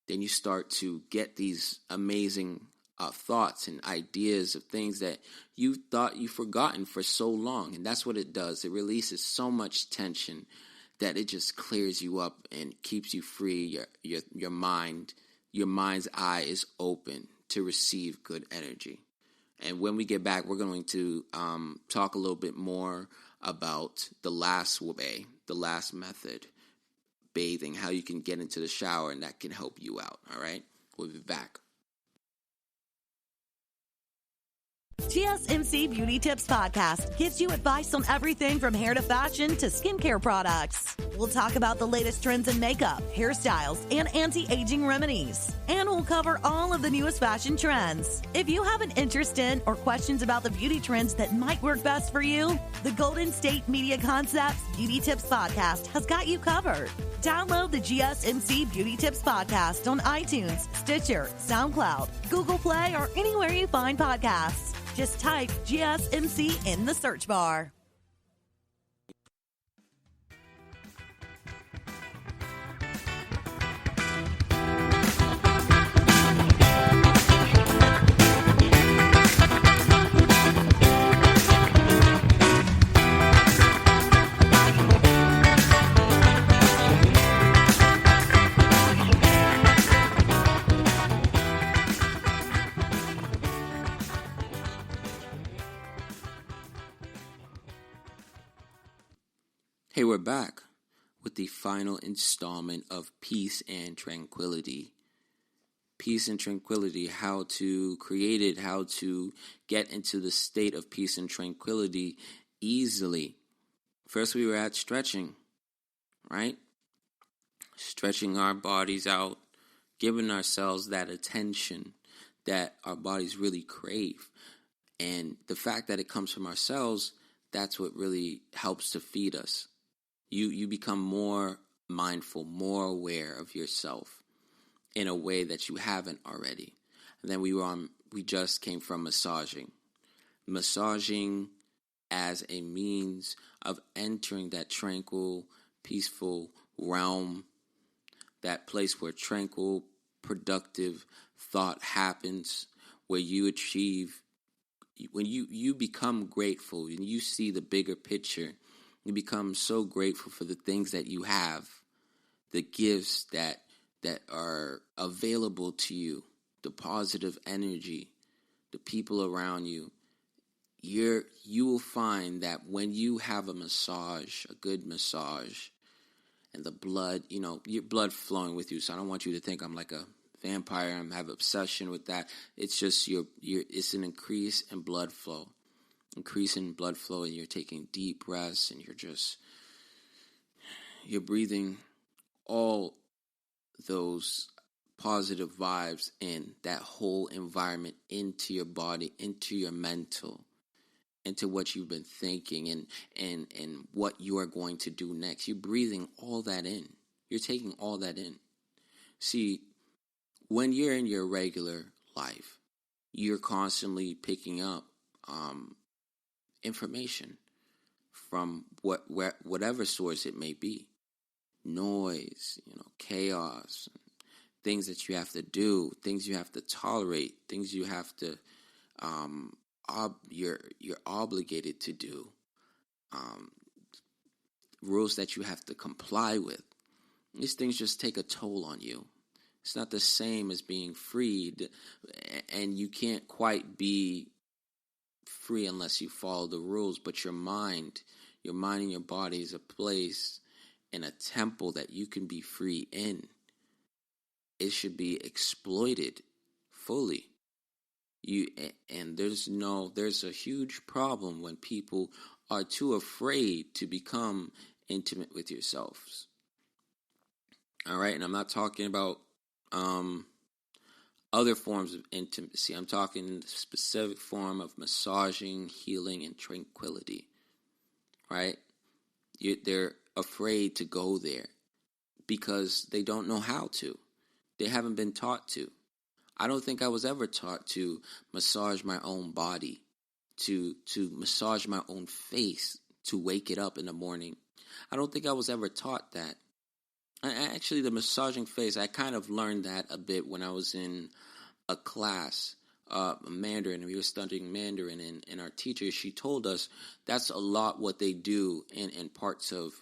S2: Then you start to get these amazing thoughts and ideas of things that you thought you've forgotten for so long. And that's what it does. It releases so much tension that it just clears you up and keeps you free. Your mind's eye is open to receive good energy. And when we get back, we're going to talk a little bit more about the last way, the last method, bathing, how you can get into the shower, and that can help you out, all right? We'll be back.
S4: GSMC Beauty Tips Podcast gives you advice on everything from hair to fashion to skincare products. We'll talk about the latest trends in makeup, hairstyles, and anti-aging remedies. And we'll cover all of the newest fashion trends. If you have an interest in or questions about the beauty trends that might work best for you, the Golden State Media Concepts Beauty Tips Podcast has got you covered. Download the GSMC Beauty Tips Podcast on iTunes, Stitcher, SoundCloud, Google Play, or anywhere you find podcasts. Just type GSMC in the search bar.
S2: Hey, we're back with the final installment of Peace and Tranquility. Peace and tranquility, how to create it, how to get into the state of peace and tranquility easily. First, we were at stretching, right? Stretching our bodies out, giving ourselves that attention that our bodies really crave. And the fact that it comes from ourselves, that's what really helps to feed us. You become more mindful, more aware of yourself in a way that you haven't already. And then we just came from massaging. Massaging as a means of entering that tranquil, peaceful realm, that place where tranquil, productive thought happens, where you achieve, when you become grateful and you see the bigger picture. You become so grateful for the things that you have, the gifts that are available to you, the positive energy, the people around you. You will find that when you have a massage, a good massage, and the blood, your blood flowing with you. So I don't want you to think I'm like a vampire. I have obsession with that. It's just it's an increase in blood flow. Increase in blood flow, and you're taking deep breaths, and you're breathing all those positive vibes and that whole environment into your body, into your mental, into what you've been thinking and what you are going to do next. You're breathing all that in. You're taking all that in. See, when you're in your regular life, you're constantly picking up information from whatever source it may be. Noise, chaos, things that you have to do, things you have to tolerate, things you have to you're obligated to do, rules that you have to comply with. These things just take a toll on you. It's not the same as being freed, and you can't quite be free unless you follow the rules. But your mind and your body is a place and a temple that you can be free in. It should be exploited fully. There's a huge problem when people are too afraid to become intimate with yourselves. All right, and I'm not talking about other forms of intimacy. I'm talking in the specific form of massaging, healing, and tranquility. Right? They're afraid to go there because they don't know how to. They haven't been taught to. I don't think I was ever taught to massage my own body, to massage my own face, to wake it up in the morning. I don't think I was ever taught that. Actually, the massaging face, I kind of learned that a bit when I was in a class, Mandarin. We were studying Mandarin, and our teacher, she told us that's a lot what they do in parts of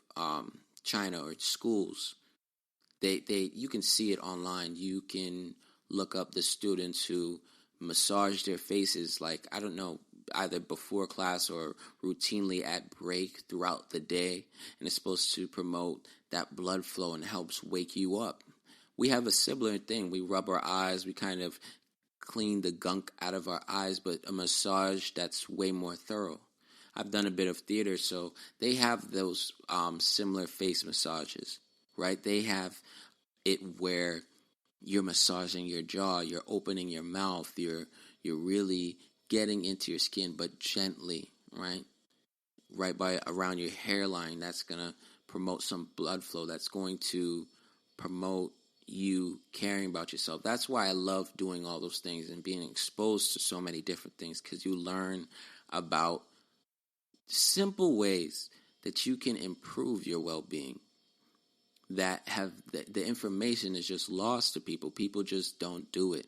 S2: China or schools. You can see it online. You can look up the students who massage their faces, like, I don't know, either before class or routinely at break throughout the day. And it's supposed to promote that blood flow and helps wake you up. We have a similar thing. We rub our eyes. We kind of clean the gunk out of our eyes, but a massage that's way more thorough. I've done a bit of theater, so they have those similar face massages, right? They have it where you're massaging your jaw, you're opening your mouth, you're really getting into your skin, but gently, right? Right by around your hairline. That's gonna promote some blood flow. That's going to promote you caring about yourself. That's why I love doing all those things and being exposed to so many different things, because you learn about simple ways that you can improve your well-being. That have the information is just lost to people. People just don't do it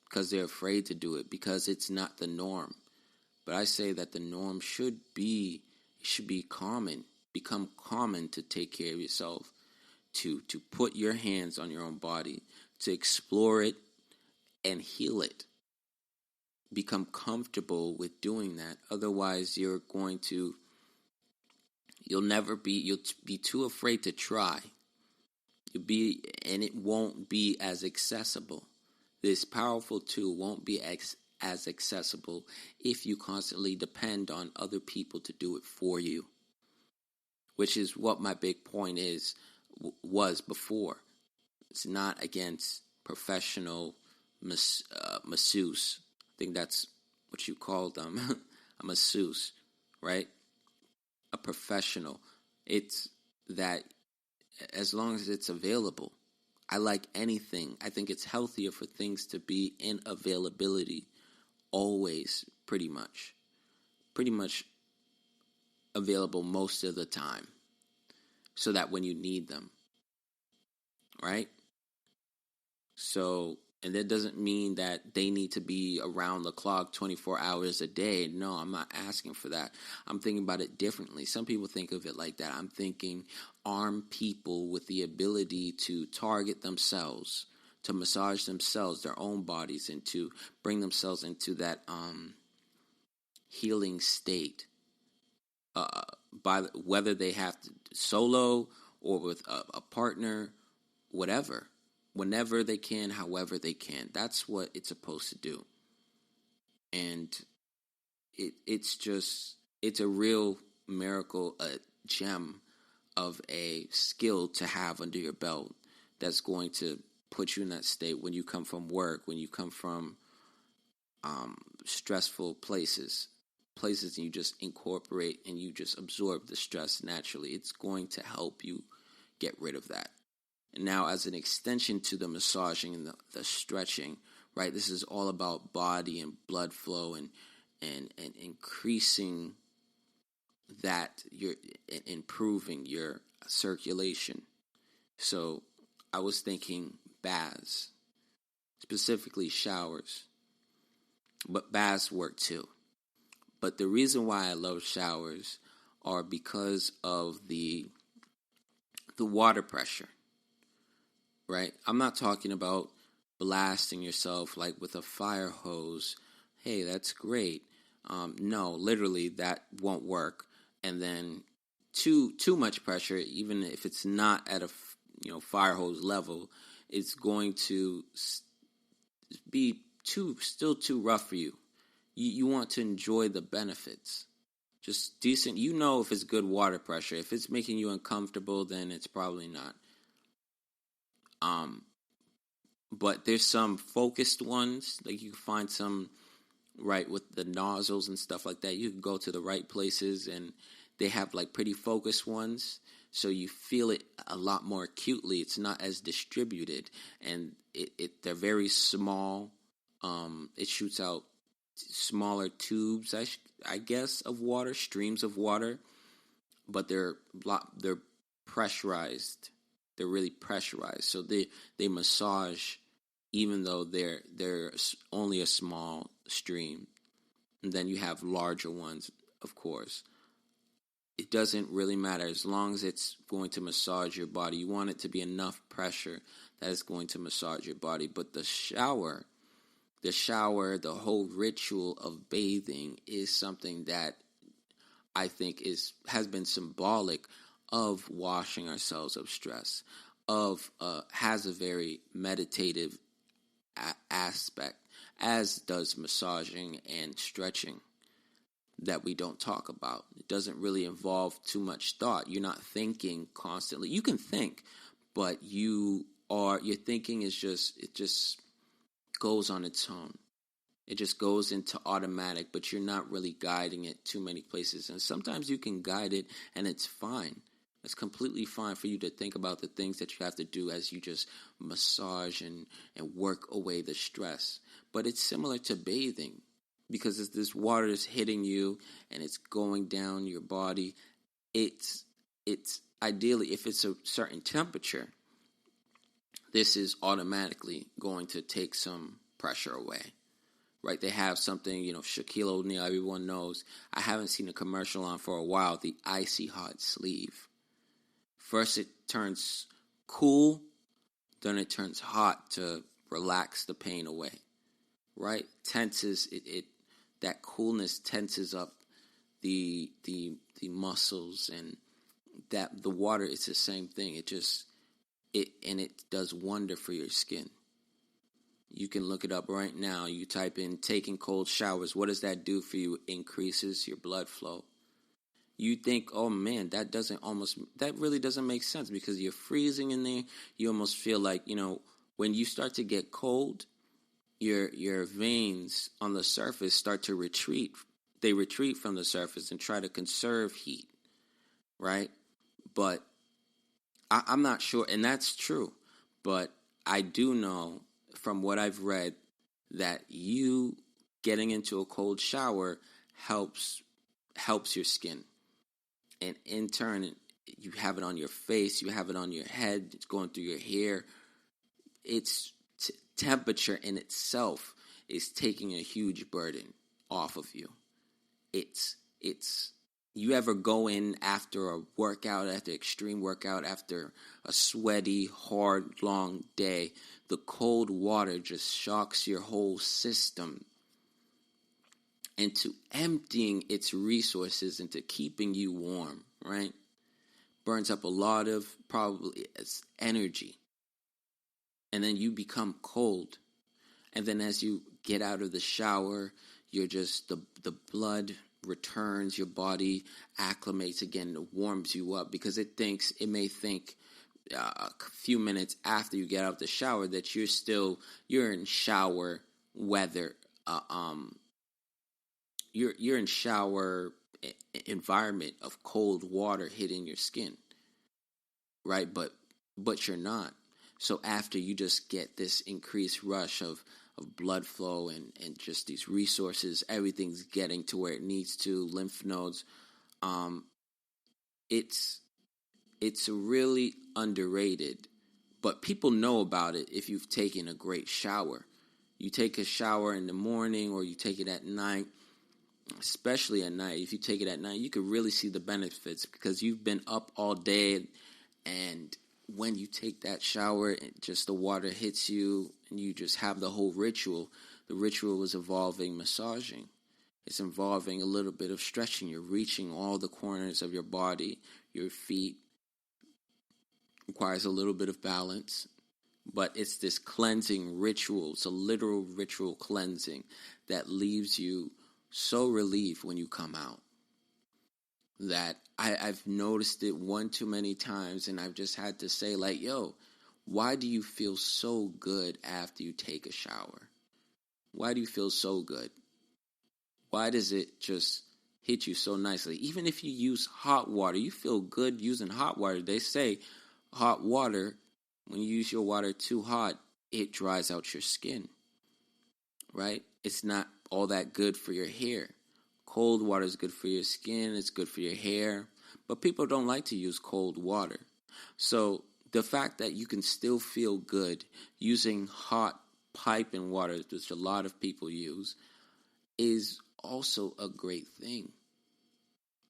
S2: because they're afraid to do it, because it's not the norm. But I say that the norm should be common, become common to take care of yourself, to put your hands on your own body, to explore it and heal it. Become comfortable with doing that. Otherwise, you're going to you'll be too afraid to try. And it won't be as accessible. This powerful tool won't be as accessible if you constantly depend on other people to do it for you, which is what my big point was before. It's not against professional masseuse. I think that's what you call them, a masseuse, right? A professional. It's that as long as it's available. I like anything. I think it's healthier for things to be in availability always, pretty much available most of the time, so that when you need them, right? So, and that doesn't mean that they need to be around the clock 24 hours a day. No, I'm not asking for that. I'm thinking about it differently. Some people think of it like that. I'm thinking arm people with the ability to target themselves, to massage themselves, their own bodies, and to bring themselves into that healing state. Whether they have to solo or with a partner, whatever. Whenever they can, however they can. That's what it's supposed to do. And it's a real miracle, a gem of a skill to have under your belt that's going to put you in that state when you come from work, when you come from stressful places and you just incorporate and you just absorb the stress naturally. It's going to help you get rid of that. And now, as an extension to the massaging and the stretching, right? This is all about body and blood flow and increasing that, improving your circulation. So I was thinking baths, specifically showers, but baths work too. But the reason why I love showers are because of the water pressure. Right? I'm not talking about blasting yourself like with a fire hose. Hey, that's great. No, literally that won't work. And then too much pressure, even if it's not at a fire hose level, it's going to be still too rough for you. You want to enjoy the benefits. Just decent. If it's good water pressure. If it's making you uncomfortable, then it's probably not. But there's some focused ones, like you can find some, right, with the nozzles and stuff like that. You can go to the right places and they have like pretty focused ones, so you feel it a lot more acutely. It's not as distributed, and they're very small. It shoots out smaller tubes, I guess, of water, streams of water, but they're pressurized. They're really pressurized, so they massage, even though they're only a small stream. And then you have larger ones, of course. It doesn't really matter as long as it's going to massage your body. You want it to be enough pressure that it's going to massage your body. But the shower, the whole ritual of bathing is something that I think has been symbolic of washing ourselves of stress, has a very meditative aspect, as does massaging and stretching, that we don't talk about. It doesn't really involve too much thought. You're not thinking constantly. You can think, but your thinking it just goes on its own. It just goes into automatic, but you're not really guiding it too many places. And sometimes you can guide it and it's fine. It's completely fine for you to think about the things that you have to do as you just massage and work away the stress. But it's similar to bathing, because as this water is hitting you and it's going down your body, it's ideally, if it's a certain temperature, this is automatically going to take some pressure away. Right? They have something, Shaquille O'Neal, everyone knows. I haven't seen a commercial on for a while, the icy hot sleeve. First it turns cool, then it turns hot to relax the pain away. Right? Tenses that coolness tenses up the muscles and that the water, it's the same thing. It does wonder for your skin. You can look it up right now. You type in taking cold showers. What does that do for you? Increases your blood flow. You think, oh man, that really doesn't make sense, because you're freezing in there. You almost feel like, when you start to get cold, your veins on the surface start to retreat. They retreat from the surface and try to conserve heat, right? But I'm not sure, and that's true. But I do know from what I've read that you getting into a cold shower helps your skin. And in turn, you have it on your face, you have it on your head, it's going through your hair. It's temperature in itself is taking a huge burden off of you. It's you ever go in after a workout, after extreme workout, after a sweaty, hard, long day, the cold water just shocks your whole system into emptying its resources into keeping you warm, right? Burns up a lot of probably energy. And then you become cold. And then as you get out of the shower, you're just, the blood returns, your body acclimates again, it warms you up, because it may think a few minutes after you get out of the shower that you're in shower weather, you're in shower environment of cold water hitting your skin, right? But you're not. So after you just get this increased rush of blood flow and just these resources, everything's getting to where it needs to, lymph nodes. It's really underrated, but people know about it if you've taken a great shower. You take a shower in the morning or you take it at night, especially at night. If you take it at night, you can really see the benefits, because you've been up all day, and when you take that shower, just the water hits you and you just have the whole ritual. The ritual is involving massaging. It's involving a little bit of stretching. You're reaching all the corners of your body. Your feet requires a little bit of balance. But it's this cleansing ritual. It's a literal ritual cleansing that leaves you so relieved when you come out, that I've noticed it one too many times, and I've just had to say, like, yo, why do you feel so good after you take a shower? Why do you feel so good? Why does it just hit you so nicely? Even if you use hot water, you feel good using hot water. They say hot water, when you use your water too hot, it dries out your skin, right? It's not all that good for your hair. Cold water is good for your skin, it's good for your hair, but people don't like to use cold water. So the fact that you can still feel good using hot piping water, which a lot of people use, is also a great thing.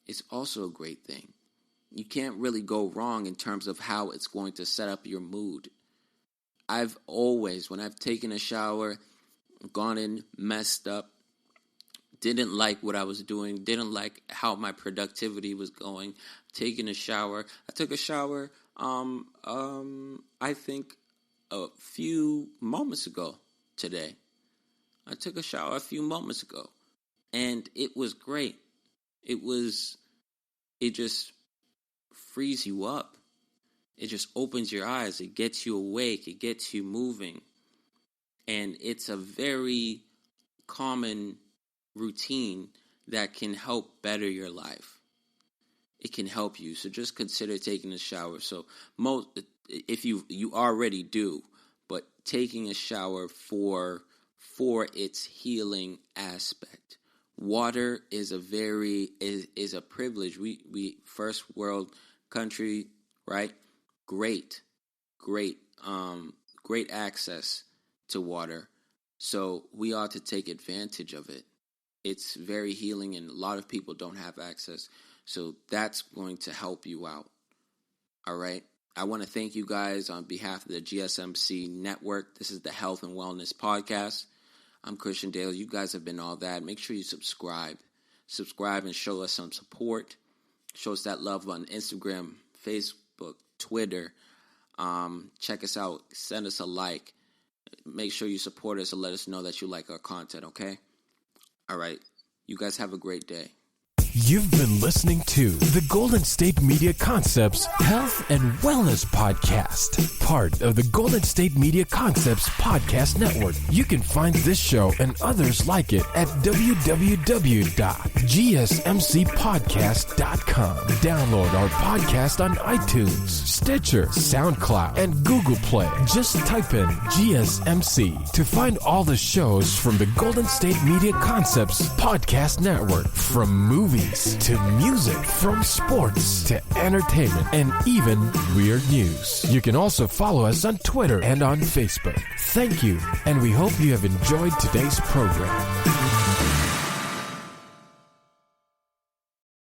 S2: It's also a great thing. You can't really go wrong in terms of how it's going to set up your mood. I've always, when I've taken a shower, gone in, messed up, didn't like what I was doing, didn't like how my productivity was going, taking a shower. I took a shower, I think a few moments ago today. I took a shower a few moments ago, and it was great. It just frees you up. It just opens your eyes. It gets you awake. It gets you moving. And it's a very common routine that can help better your life. It can help you. So just consider taking a shower. So if you already do, but taking a shower for its healing aspect. Water is a privilege. We first world country, right? Great access to water. So we ought to take advantage of it. It's very healing, and a lot of people don't have access. So that's going to help you out. All right. I want to thank you guys on behalf of the GSMC network. This is the Health and Wellness Podcast. I'm Christian Dale. You guys have been all that. Make sure you subscribe. Subscribe and show us some support. Show us that love on Instagram. Facebook, Twitter. Check us out. Send us a like. Make sure you support us and let us know that you like our content, okay? All right. You guys have a great day.
S1: You've been listening to the Golden State Media Concepts Health and Wellness Podcast, part of the Golden State Media Concepts Podcast Network. You can find this show and others like it at www.gsmcpodcast.com. Download our podcast on iTunes, Stitcher, SoundCloud, and Google Play. Just type in GSMC to find all the shows from the Golden State Media Concepts Podcast Network, from movies to music, from sports to entertainment, and even weird news. You can also follow us on Twitter and on Facebook. Thank you, and we hope you have enjoyed today's program.